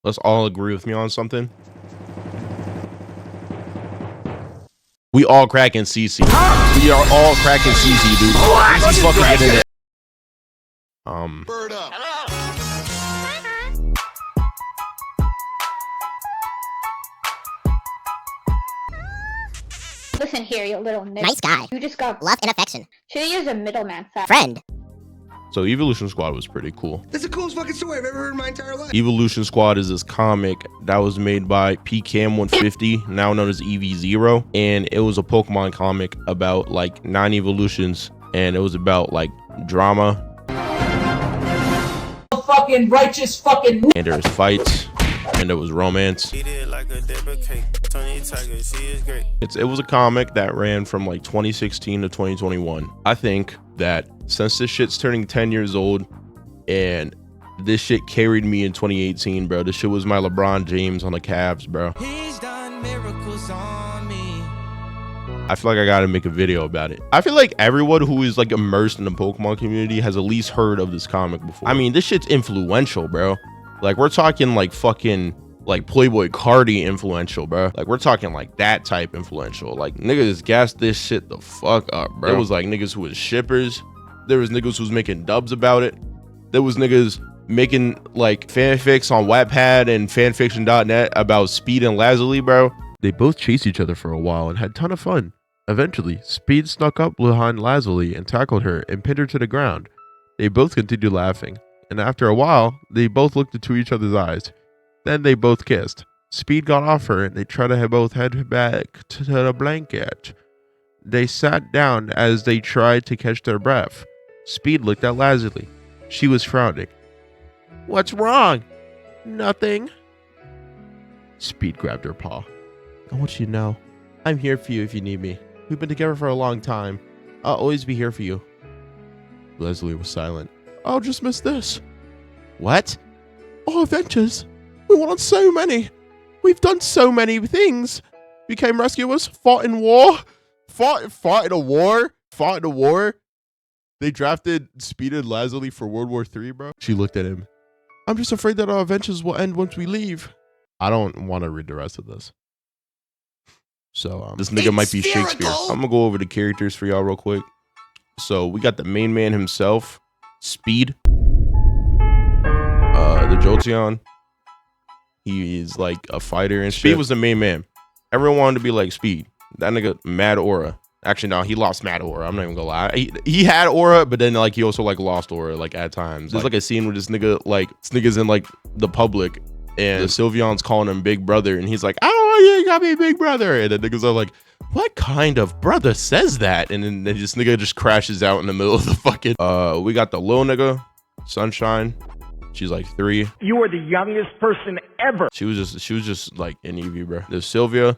Let's all agree with me on something. We all cracking CC. We are all cracking CC, dude. CC's fucking getting it. Bird up. Listen here, you little nigga. Nice guy. You just got Love and affection. should've used a middleman fat. Friend. So Eeveelution Squad was pretty cool. That's the coolest fucking story I've ever heard in my entire life. Eeveelution Squad is this comic that was made by PCam150, now known as EV0, and it was a Pokemon comic about like 9 evolutions, and it was about like drama. Fucking righteous fucking. And there was fights, and there was romance. It was a comic that ran from like 2016 to 2021. I think that since this shit's turning 10 years old and this shit carried me in 2018, bro. This shit was my LeBron James on the Cavs, bro. He's done miracles on me. I feel like I gotta make a video about it. I feel like everyone who is like immersed in the Pokemon community has at least heard of this comic before. I mean, this shit's influential, bro. Like, we're talking like fucking like Playboy Cardi influential, bro. Like, we're talking like that type influential. Like, niggas gassed this shit the fuck up, bro. There was like niggas who was shippers. There was niggas who was making dubs about it. There was niggas making like fanfics on Wattpad and fanfiction.net about Speed and Lazuli, bro. They both chased each other for a while and had a ton of fun. Eventually, Speed snuck up behind Lazuli and tackled her and pinned her to the ground. They both continued laughing, and after a while, they both looked into each other's eyes. Then they both kissed. Speed got off her and they tried to both head back to the blanket. They sat down as they tried to catch their breath. Speed looked at Lazuli. She was frowning. "What's wrong?" "Nothing." Speed grabbed her paw. "I want you to know, I'm here for you if you need me. We've been together for a long time. I'll always be here for you." Leslie was silent. "I'll just miss this." "What?" "Our adventures. We went on so many. We've done so many things. Became rescuers, fought in war. Fought in a war. They drafted Speed and Lazuli for World War III, bro. She looked at him. "I'm just afraid that our adventures will end once we leave." I don't want to read the rest of this. So this nigga might be Shakespeare. I'm gonna go over the characters for y'all real quick. So we got the main man himself, Speed. The Jolteon. He is like a fighter and Speed was the main man. Everyone wanted to be like Speed. That nigga mad aura. Actually, no, he lost mad aura. I'm not even gonna lie. He had aura, but then like he also like lost aura like at times. There's like a scene where this nigga's in like the public and Sylveon's calling him big brother and he's like, "Oh, you got me big brother." And the niggas are like, "What kind of brother says that?" And then this nigga just crashes out in the middle of the fucking we got the little nigga, Sunshine. She's like 3. You are the youngest person ever. She was just like an Eevee, bro. There's Sylvia,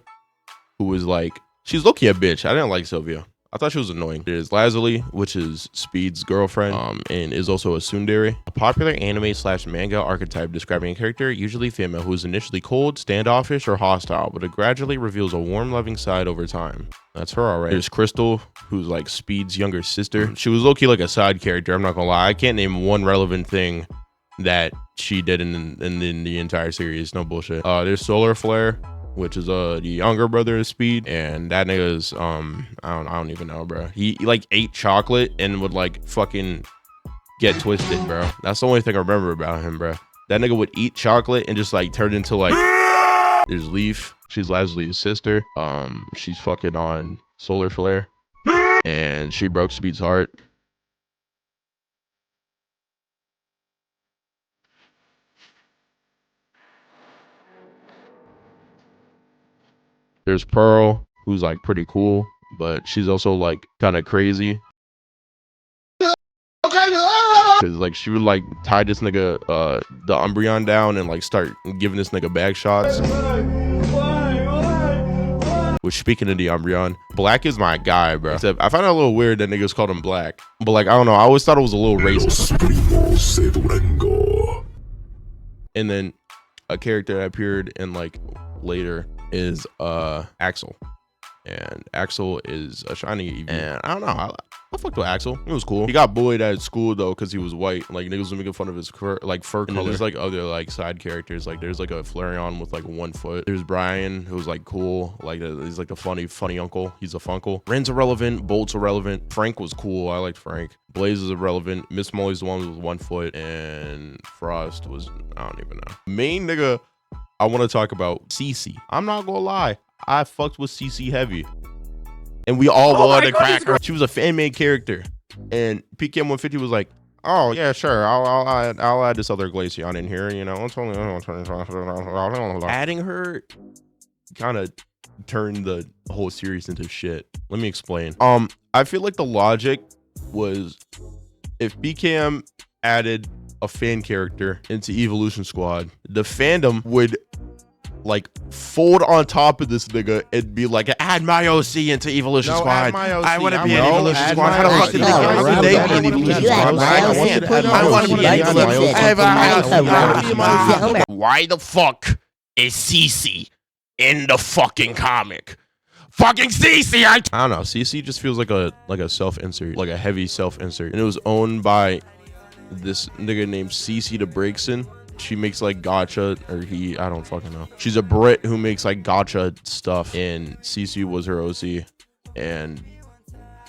who was like, she's low-key a bitch. I didn't like Sylvia. I thought she was annoying. There's Lazuli, which is Speed's girlfriend, and is also a tsundere. A popular anime/manga archetype describing a character, usually female, who is initially cold, standoffish, or hostile, but it gradually reveals a warm, loving side over time. That's her, all right. There's Crystal, who's like Speed's younger sister. She was low-key like a side character. I'm not gonna lie. I can't name one relevant thing that she did in the entire series. No bullshit. There's Solar Flare, which is the younger brother of Speed, and that nigga's I don't even know, bro. He like ate chocolate and would like fucking get twisted, bro. That's the only thing I remember about him, bro. That nigga would eat chocolate and just like turn into like. There's Leaf. She's Leslie's sister. She's fucking on Solar Flare, and she broke Speed's heart. There's Pearl, who's like pretty cool, but she's also like kind of crazy. Cause like she would like tie this nigga the Umbreon down and like start giving this nigga bag shots. Which, speaking of the Umbreon, Black is my guy, bro. Except I find it a little weird that niggas called him Black, but like I don't know, I always thought it was a little racist. And then a character that appeared in like later is Axel, and Axel is a shiny Eevee. And I don't know, I fucked with Axel. It was cool. He got bullied at school though because he was white. Like niggas were making fun of his fur color. There's like other like side characters. Like there's like a Flareon with like 1 foot. There's Brian who's like cool. Like he's like the funny uncle. He's a funkle. Ren's irrelevant. Bolt's irrelevant. Frank was cool. I liked Frank. Blaze is irrelevant. Miss Molly's the one with 1 foot, and Frost was, I don't even know. Main nigga I want to talk about, Cece. I'm not gonna lie, I fucked with Cece heavy. And we all wanted to crack her. She was a fan-made character. And PKM 150 was like, oh yeah, sure. I'll add this other Glaceon in here, you know. Adding her kind of turned the whole series into shit. Let me explain. I feel like the logic was if BKM added a fan character into Eeveelution Squad, the fandom would like fold on top of this nigga and be like, add my OC into Eeveelution Squad. I want to be in Eeveelution Squad. How the fuck did they be in Eeveelution Squad? I want to be in Eeveelution Squad. Why the fuck is CC in the fucking comic? Fucking CC! I don't know. CC just feels like a self-insert, like a heavy self-insert, and it was owned by this nigga named CC the Breakson. She makes like gacha, or I don't fucking know. She's a Brit who makes like gacha stuff, and CC was her OC. And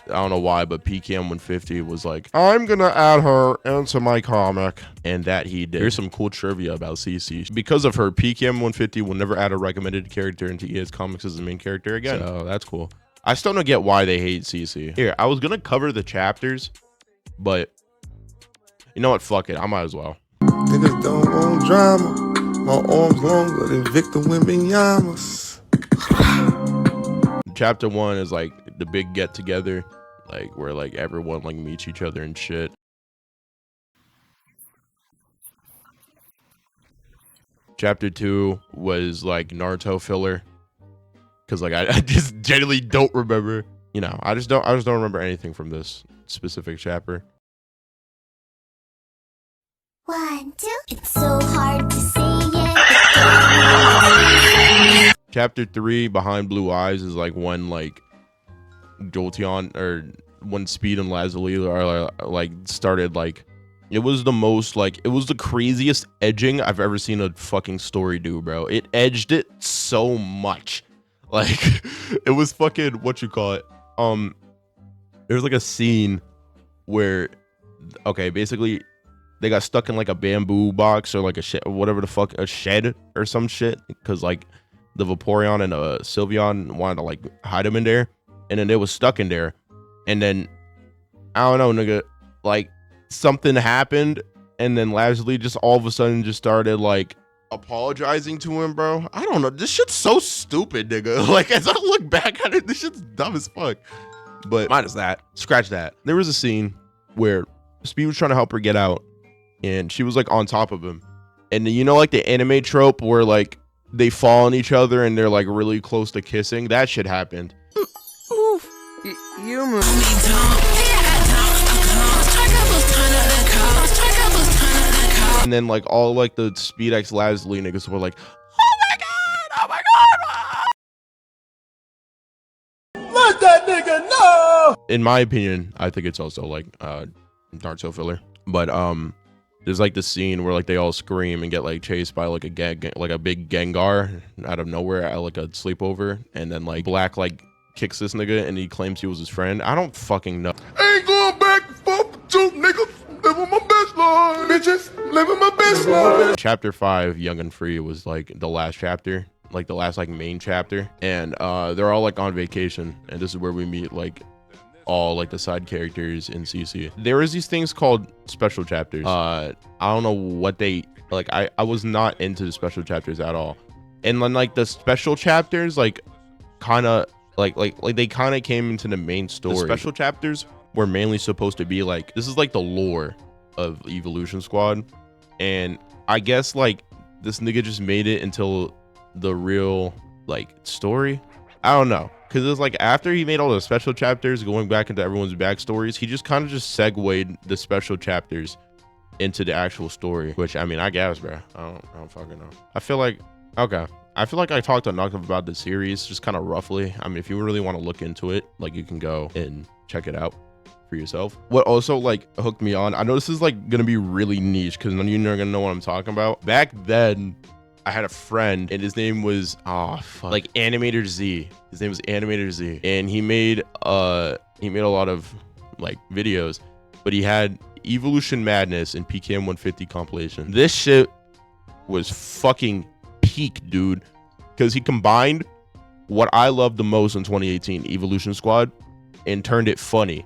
I don't know why, but PKM 150 was like, I'm gonna add her into my comic, and that he did. Here's some cool trivia about CC. Because of her, PKM 150 will never add a recommended character into EA's comics as the main character again. So that's cool. I still don't get why they hate CC. Here, I was gonna cover the chapters, but you know what? Fuck it. I might as well. Niggas don't want drama. My arms longer than Victor Wembanyama's. Chapter 1 is like the big get together, like where like everyone like meets each other and shit. Chapter 2 was like Naruto filler, because like I just genuinely don't remember. You know, I just don't remember anything from this specific chapter. 1, 2. It's so hard to say it. Chapter 3, Behind Blue Eyes, is like when like Jolteon or when Speed and Lazuli are like started like, it was the most like, it was the craziest edging I've ever seen a fucking story do, bro. It edged it so much. Like it was fucking, what you call it? There was like a scene where, okay, basically they got stuck in like a bamboo box or like a shed, whatever the fuck, a shed or some shit, because like the Vaporeon and Sylveon wanted to like hide them in there, and then they was stuck in there, and then I don't know, nigga, like something happened, and then Lazuli just all of a sudden just started like apologizing to him, bro. I don't know, this shit's so stupid, nigga. Like as I look back at it, this shit's dumb as fuck. But minus that, scratch that. There was a scene where Speed was trying to help her get out, and she was like on top of him, and you know like the anime trope where like they fall on each other and they're like really close to kissing? That shit happened. Oof. You move. And then like all like the Speed X Lazuli niggas were like, oh my god, oh my god. Let that nigga know. In my opinion, I think it's also like Naruto filler. But there's like this scene where like they all scream and get like chased by like a big Gengar out of nowhere at like a sleepover, and then like Black like kicks this nigga and he claims he was his friend. I don't fucking know. Ain't going back and forth with you niggas. Living my best life, bitches. Living my best life. Chapter 5, Young and Free, was like the last chapter, like the last like main chapter, and they're all like on vacation, and this is where we meet like all like the side characters in CC. There is these things called special chapters. I don't know what they like. I was not into the special chapters at all, and then like the special chapters like kind of like they kind of came into the main story. The special chapters were mainly supposed to be like, this is like the lore of Eeveelution Squad, and I guess like this nigga just made it until the real like story. I don't know. Because it's like after he made all the special chapters going back into everyone's backstories, he just kind of just segued the special chapters into the actual story, which I mean, I guess, bro. I don't fucking know. I feel like, okay. I feel like I talked enough about the series, just kind of roughly. I mean, if you really want to look into it, like you can go and check it out. for yourself. What also like hooked me on, I know this is like gonna be really niche because none of you are gonna know what I'm talking about. Back then, I had a friend and his name was like Animator Z. His name was Animator Z, and he made a lot of like videos, but he had Eeveelution Madness and PKM 150 compilation. This shit was fucking peak, dude, because he combined what I loved the most in 2018, Eeveelution Squad, and turned it funny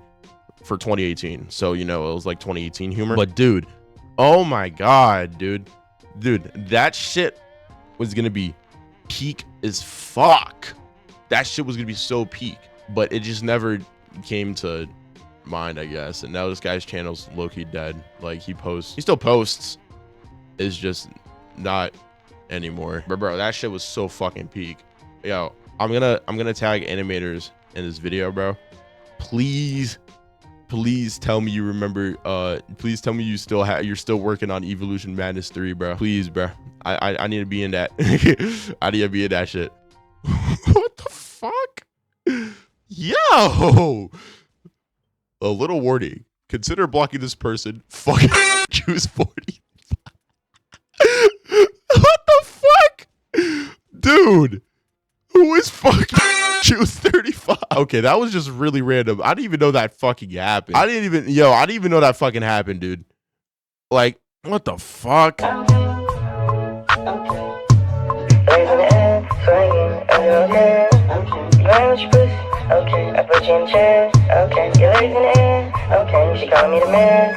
for 2018. So, you know, it was like 2018 humor. But dude, oh my god, dude, that shit was gonna be peak as fuck. That shit was gonna be so peak, but it just never came to mind, I guess. And now this guy's channel's low-key dead. Like, he still posts, it's just not anymore. But bro, that shit was so fucking peak. Yo, I'm gonna tag animators in this video, bro. Please tell me you remember. Please tell me you're still working on Eeveelution Madness 3, bro. Please, bro. I need to be in that. I need to be in that shit. What the fuck? Yo, a little warning. Consider blocking this person. Fucking choose 40. What the fuck? Dude, who is fucking choose 35? Okay, that was just really random. I didn't even know that fucking happened. I didn't even know that fucking happened, dude. Like, what the fuck? Okay, I put you in the chair. Okay, your legs in the air. Okay, she calling me the man.